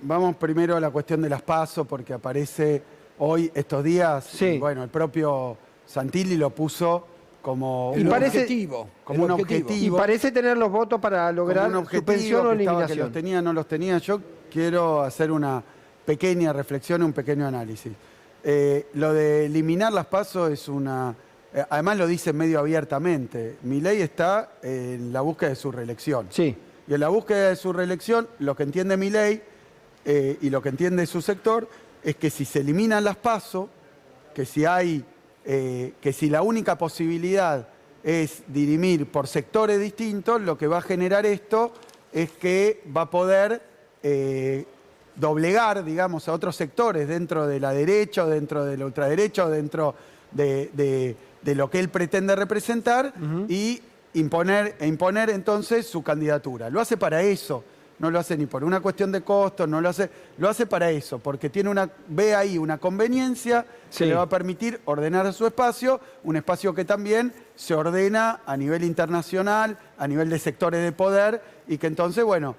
vamos primero a la cuestión de las PASO, porque aparece hoy, estos días, Sí. y bueno, el propio Santilli lo puso como El un parece- objetivo. como el un objetivo. Y parece tener los votos para lograr como un objetivo, suspensión o que estaba, que eliminación. los tenía, no los tenía. Yo quiero hacer una pequeña reflexión, un pequeño análisis. Lo de eliminar las PASO es una... además lo dice medio abiertamente. Milei está en la búsqueda de su reelección. Sí. Y en la búsqueda de su reelección, lo que entiende Milei y lo que entiende su sector es que si se eliminan las PASO, que si la única posibilidad es dirimir por sectores distintos, lo que va a generar esto es que va a poder doblegar, digamos, a otros sectores dentro de la derecha, o dentro de la ultraderecha, o dentro de lo que él pretende representar y imponer entonces su candidatura. Lo hace para eso, no lo hace ni por una cuestión de costos, lo hace para eso, porque ve ahí una conveniencia que le va a permitir ordenar su espacio, un espacio que también se ordena a nivel internacional, a nivel de sectores de poder, y que entonces, bueno,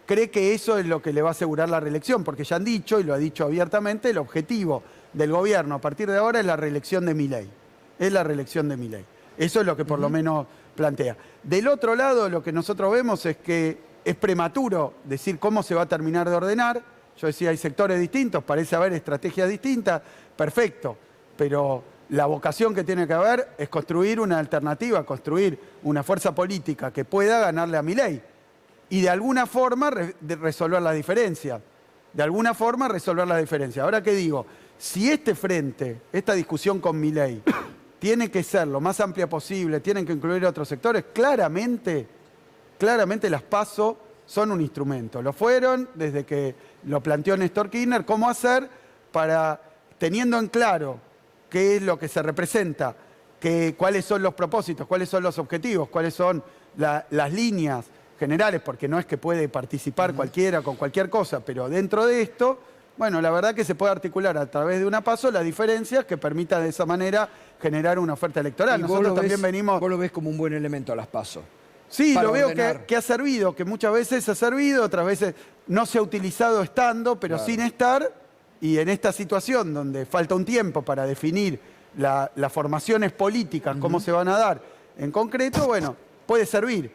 cree que eso es lo que le va a asegurar la reelección, porque ya han dicho, y lo ha dicho abiertamente, el objetivo del gobierno a partir de ahora es la reelección de Milei. Es la reelección de Milei. Eso es lo que por lo menos plantea. Del otro lado, lo que nosotros vemos es que es prematuro decir cómo se va a terminar de ordenar. Yo decía, hay sectores distintos, parece haber estrategias distintas, perfecto, pero la vocación que tiene que haber es construir una alternativa, construir una fuerza política que pueda ganarle a Milei y de alguna forma resolver la diferencia. De alguna forma resolver la diferencia. Ahora, ¿qué digo? Si este frente, esta discusión con Milei, tiene que ser lo más amplia posible, tienen que incluir otros sectores, claramente las PASO son un instrumento. Lo fueron desde que lo planteó Néstor Kirchner, cómo hacer para, teniendo en claro qué es lo que se representa, cuáles son los propósitos, cuáles son los objetivos, cuáles son las líneas generales, porque no es que puede participar cualquiera con cualquier cosa, pero dentro de esto, bueno, la verdad que se puede articular a través de una PASO las diferencias que permita de esa manera generar una oferta electoral. Nosotros también venimos... Vos lo ves como un buen elemento a las PASO. Sí, lo veo que ha servido, que muchas veces ha servido, otras veces no se ha utilizado estando, pero sin estar, y en esta situación donde falta un tiempo para definir las formaciones políticas, cómo se van a dar en concreto, bueno, puede servir.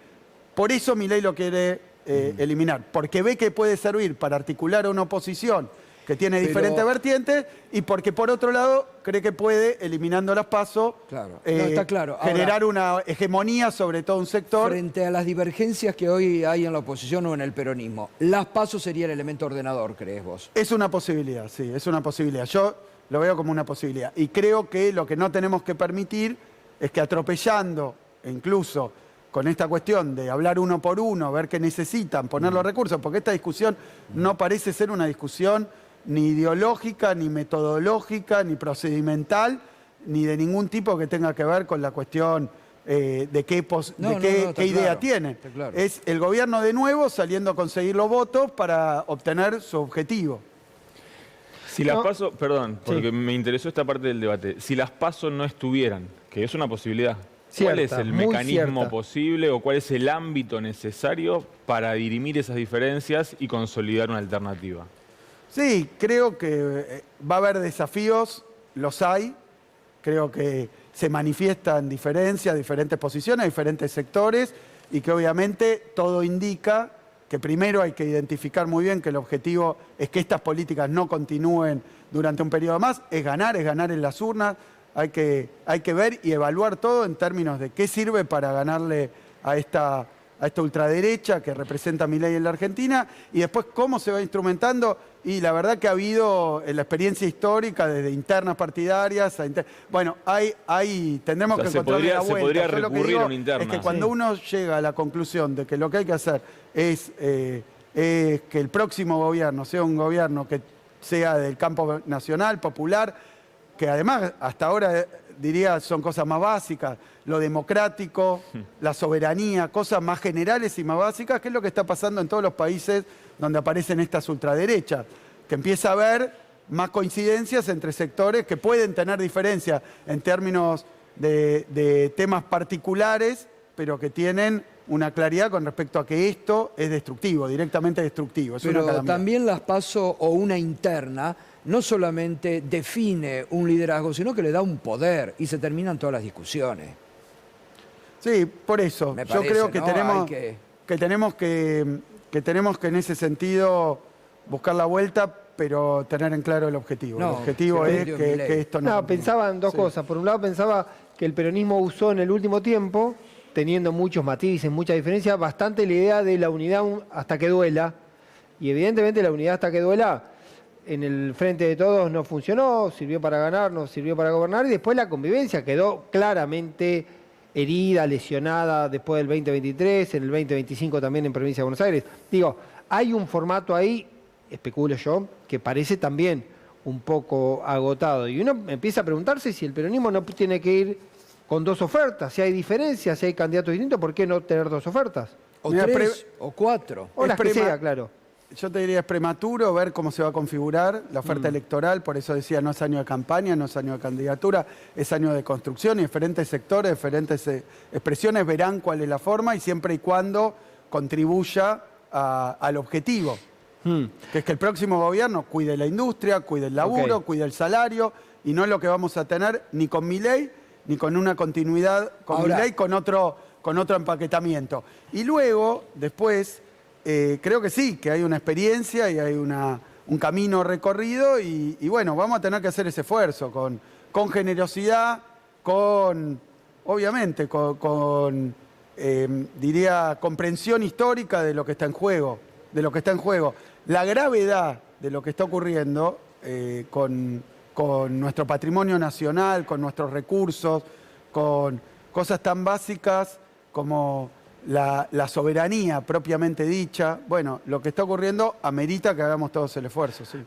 Por eso Milei lo quiere eliminar, porque ve que puede servir para articular una oposición que tiene diferentes vertientes, y porque por otro lado cree que puede, eliminando las PASO, está claro. Ahora, generar una hegemonía sobre todo un sector. Frente a las divergencias que hoy hay en la oposición o en el peronismo, ¿las PASO sería el elemento ordenador, crees vos? Es una posibilidad, sí, es una posibilidad. Yo lo veo como una posibilidad. Y creo que lo que no tenemos que permitir es que atropellando, e incluso con esta cuestión de hablar uno por uno, ver qué necesitan, poner los recursos, porque esta discusión no parece ser una discusión ni ideológica, ni metodológica, ni procedimental, ni de ningún tipo que tenga que ver con la cuestión de qué idea tienen. Claro. Es el gobierno de nuevo saliendo a conseguir los votos para obtener su objetivo. Si las PASO, perdón, porque me interesó esta parte del debate, si las PASO no estuvieran, que es una posibilidad, ¿cuál es el mecanismo posible o cuál es el ámbito necesario para dirimir esas diferencias y consolidar una alternativa? Sí, creo que va a haber desafíos, los hay. Creo que se manifiestan diferencias, diferentes posiciones, diferentes sectores, y que obviamente todo indica que primero hay que identificar muy bien que el objetivo es que estas políticas no continúen durante un periodo más, es ganar en las urnas. Hay que ver y evaluar todo en términos de qué sirve para ganarle a esta ultraderecha que representa a Milei en la Argentina, y después cómo se va instrumentando. Y la verdad que ha habido en la experiencia histórica desde internas partidarias a bueno, tendremos que encontrar la vuelta. Se podría recurrir a una interna. Es que cuando uno llega a la conclusión de que lo que hay que hacer es que el próximo gobierno sea un gobierno que sea del campo nacional, popular, que además hasta ahora diría son cosas más básicas, lo democrático, la soberanía, cosas más generales y más básicas, que es lo que está pasando en todos los países donde aparecen estas ultraderechas, que empieza a haber más coincidencias entre sectores que pueden tener diferencias en términos de temas particulares, pero que tienen una claridad con respecto a que esto es destructivo, directamente destructivo. Pero también las PASO o una interna no solamente define un liderazgo, sino que le da un poder y se terminan todas las discusiones. Sí, por eso. Me yo parece, creo que, ¿no? tenemos que en ese sentido buscar la vuelta, pero tener en claro el objetivo. No, el objetivo es que esto no... No, pensaba en dos cosas. Por un lado pensaba que el peronismo usó en el último tiempo, teniendo muchos matices, muchas diferencias, bastante la idea de la unidad hasta que duela. Y evidentemente la unidad hasta que duela en el frente de todos no funcionó, sirvió para ganar, no sirvió para gobernar, y después la convivencia quedó claramente herida, lesionada después del 2023, en el 2025 también en Provincia de Buenos Aires. Digo, hay un formato ahí especulo yo, que parece también un poco agotado. Y uno empieza a preguntarse si el peronismo no tiene que ir con dos ofertas, si hay diferencias, si hay candidatos distintos, ¿por qué no tener dos ofertas? O tres, o cuatro. O las que sea, claro. Yo te diría, es prematuro ver cómo se va a configurar la oferta electoral, por eso decía, no es año de campaña, no es año de candidatura, es año de construcción y diferentes sectores, diferentes expresiones verán cuál es la forma y siempre y cuando contribuya al objetivo, que es que el próximo gobierno cuide la industria, cuide el laburo, cuide el salario, y no es lo que vamos a tener ni con Milei, ni con una continuidad con Milei, con otro empaquetamiento. Y luego, después, creo que sí, que hay una experiencia y hay un camino recorrido y bueno, vamos a tener que hacer ese esfuerzo con generosidad, obviamente, diría, comprensión histórica de lo que está en juego, La gravedad de lo que está ocurriendo con nuestro patrimonio nacional, con nuestros recursos, con cosas tan básicas como la soberanía propiamente dicha. Bueno, lo que está ocurriendo amerita que hagamos todos el esfuerzo. Sí.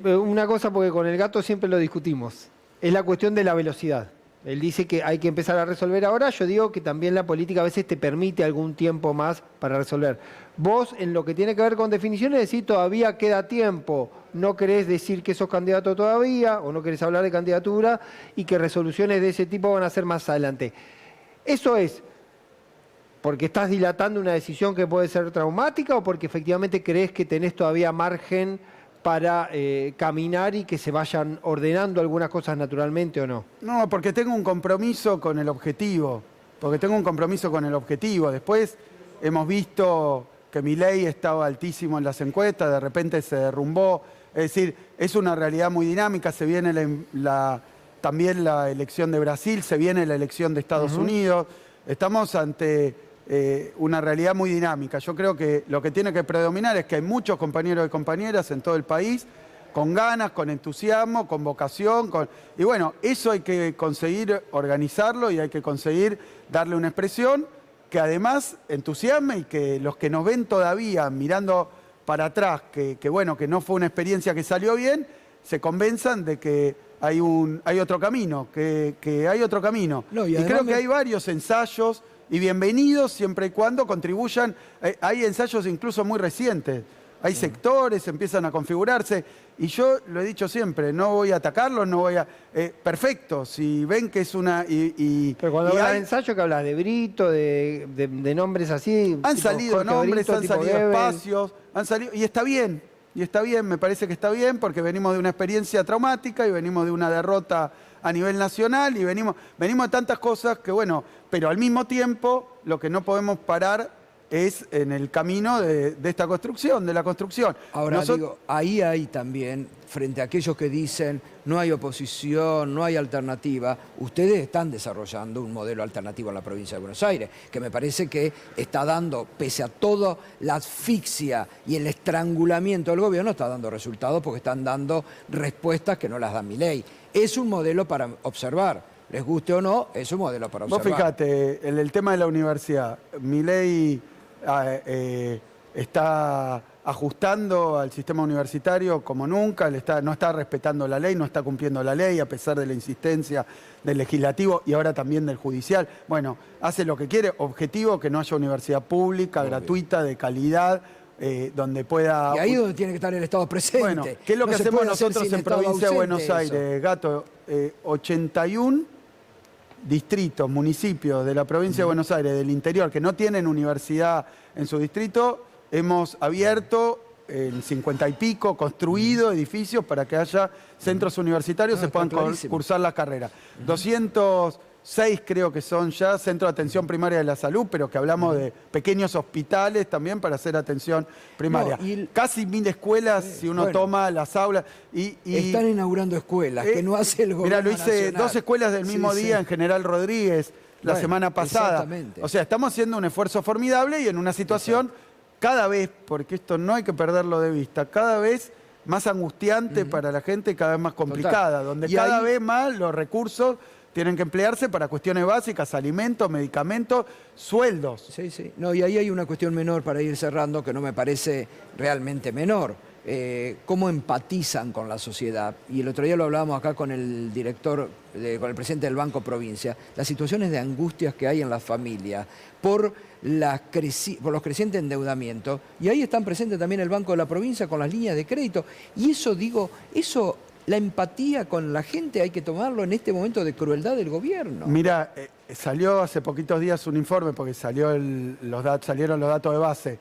Una cosa, porque con el gato siempre lo discutimos, es la cuestión de la velocidad. Él dice que hay que empezar a resolver ahora, yo digo que también la política a veces te permite algún tiempo más para resolver. Vos, en lo que tiene que ver con definiciones, decís todavía queda tiempo, no querés decir que sos candidato todavía, o no querés hablar de candidatura, y que resoluciones de ese tipo van a ser más adelante. Eso es porque estás dilatando una decisión que puede ser traumática o porque efectivamente crees que tenés todavía margen para caminar y que se vayan ordenando algunas cosas naturalmente o no. No, porque tengo un compromiso con el objetivo. Después hemos visto que Milei estaba altísimo en las encuestas, de repente se derrumbó. Es decir, es una realidad muy dinámica. Se viene también la elección de Brasil, se viene la elección de Estados Unidos. Estamos ante una realidad muy dinámica. Yo creo que lo que tiene que predominar es que hay muchos compañeros y compañeras en todo el país con ganas, con entusiasmo, con vocación. Y bueno, eso hay que conseguir organizarlo y hay que conseguir darle una expresión que además entusiasme y que los que nos ven todavía mirando para atrás, que bueno, que no fue una experiencia que salió bien, se convenzan de que hay otro camino, que hay otro camino. No, y creo que hay varios ensayos y bienvenidos siempre y cuando contribuyan. Hay ensayos incluso muy recientes. Hay sectores, empiezan a configurarse. Y yo lo he dicho siempre, no voy a atacarlos, no voy a... perfecto, si ven que es una... Pero cuando hablas de ensayo, que hablas de Brito, de nombres así... Han salido nombres, han salido espacios, han salido... Y está bien, me parece que está bien, porque venimos de una experiencia traumática y venimos de una derrota a nivel nacional y venimos de tantas cosas que, bueno, pero al mismo tiempo lo que no podemos parar es en el camino de esta construcción, de la construcción. Ahora digo, ahí hay también, frente a aquellos que dicen no hay oposición, no hay alternativa, ustedes están desarrollando un modelo alternativo en la provincia de Buenos Aires, que me parece que está dando, pese a toda la asfixia y el estrangulamiento del gobierno, está dando resultados porque están dando respuestas que no las da Milei. Es un modelo para observar. Les guste o no, es un modelo para observar. Vos fíjate, en el tema de la universidad, Milei está ajustando al sistema universitario como nunca, no está respetando la ley, no está cumpliendo la ley a pesar de la insistencia del legislativo y ahora también del judicial. Bueno, hace lo que quiere, objetivo que no haya universidad pública, gratuita, de calidad, donde pueda... Y ahí es donde tiene que estar el Estado presente. Bueno, ¿qué es lo que hacemos nosotros en provincia de Buenos Aires, Gato? 81 distritos, municipios de la provincia de Buenos Aires, del interior, que no tienen universidad en su distrito, hemos abierto en 50 y pico, construido edificios para que haya centros universitarios, se puedan cursar las carreras. 206 creo que son ya centros de atención primaria de la salud, pero que hablamos de pequeños hospitales también para hacer atención primaria. No, casi 1000 escuelas, si uno toma las aulas. Están inaugurando escuelas, que no hace el gobierno nacional. Mira, lo hice 2 escuelas del mismo día en General Rodríguez la semana pasada. Exactamente. O sea, estamos haciendo un esfuerzo formidable y en una situación cada vez, porque esto no hay que perderlo de vista, cada vez más angustiante para la gente y cada vez más complicada, donde cada vez más los recursos tienen que emplearse para cuestiones básicas, alimentos, medicamentos, sueldos. Sí, sí. No, y ahí hay una cuestión menor para ir cerrando que no me parece realmente menor. cómo empatizan con la sociedad. Y el otro día lo hablábamos acá con el director, con el presidente del Banco Provincia, las situaciones de angustias que hay en las familias por los crecientes endeudamientos. Y ahí están presentes también el Banco de la Provincia con las líneas de crédito. Y eso, la empatía con la gente hay que tomarlo en este momento de crueldad del gobierno. Mira, salió hace poquitos días un informe, porque salieron los datos de base,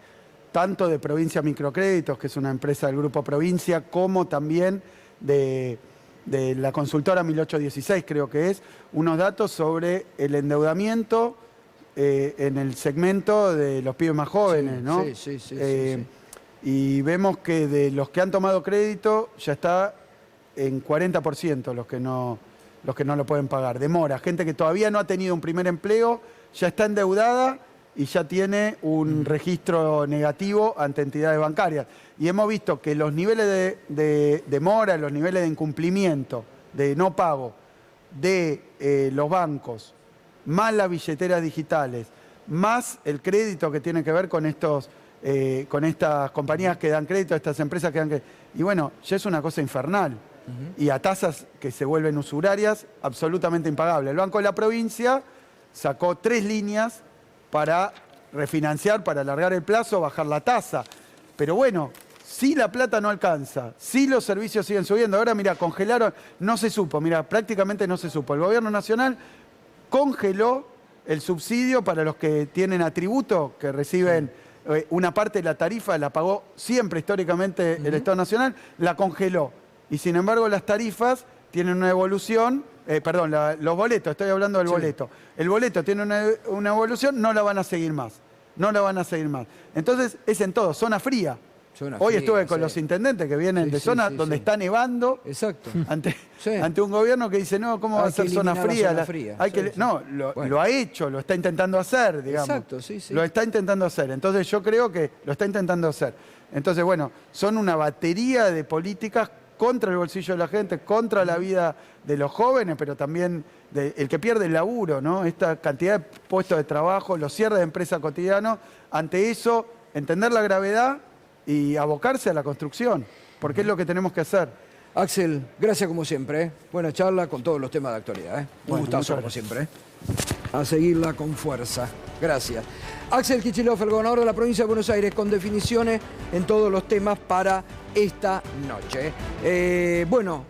tanto de Provincia Microcréditos, que es una empresa del Grupo Provincia, como también de la consultora 1816, creo que es, unos datos sobre el endeudamiento en el segmento de los pibes más jóvenes, sí, ¿no? Sí. Y vemos que de los que han tomado crédito ya está en 40% los que no lo pueden pagar. Demora, gente que todavía no ha tenido un primer empleo, ya está endeudada y ya tiene un registro negativo ante entidades bancarias. Y hemos visto que los niveles de demora, los niveles de incumplimiento, de no pago de los bancos, más las billeteras digitales, más el crédito que tiene que ver con con estas compañías que dan crédito, estas empresas que dan crédito. Y bueno, ya es una cosa infernal. Y a tasas que se vuelven usurarias, absolutamente impagables. El Banco de la Provincia sacó 3 líneas para refinanciar, para alargar el plazo, bajar la tasa. Pero bueno, si la plata no alcanza, si los servicios siguen subiendo, ahora mira, congelaron, no se supo, mira, prácticamente no se supo. El gobierno nacional congeló el subsidio para los que tienen atributo, que reciben una parte de la tarifa, la pagó siempre históricamente el Estado Nacional, la congeló. Y sin embargo las tarifas tienen una evolución, los boletos, estoy hablando del boleto. El boleto tiene una evolución, no la van a seguir más. No la van a seguir más. Entonces es en todo, zona fría. Hoy estuve con los intendentes que vienen de zonas donde está nevando. Exacto. Ante un gobierno que dice, no, ¿cómo va a ser zona fría? Lo ha hecho, lo está intentando hacer, digamos. Exacto, Lo está intentando hacer. Entonces yo creo que lo está intentando hacer. Entonces, bueno, son una batería de políticas contra el bolsillo de la gente, contra la vida de los jóvenes, pero también el que pierde el laburo, ¿no? Esta cantidad de puestos de trabajo, los cierres de empresas cotidianos. Ante eso, entender la gravedad y abocarse a la construcción, porque es lo que tenemos que hacer. Axel, gracias como siempre. Buena charla con todos los temas de actualidad. Un gustazo como siempre. A seguirla con fuerza. Gracias. Axel Kicillof, el gobernador de la provincia de Buenos Aires, con definiciones en todos los temas para esta noche. Bueno.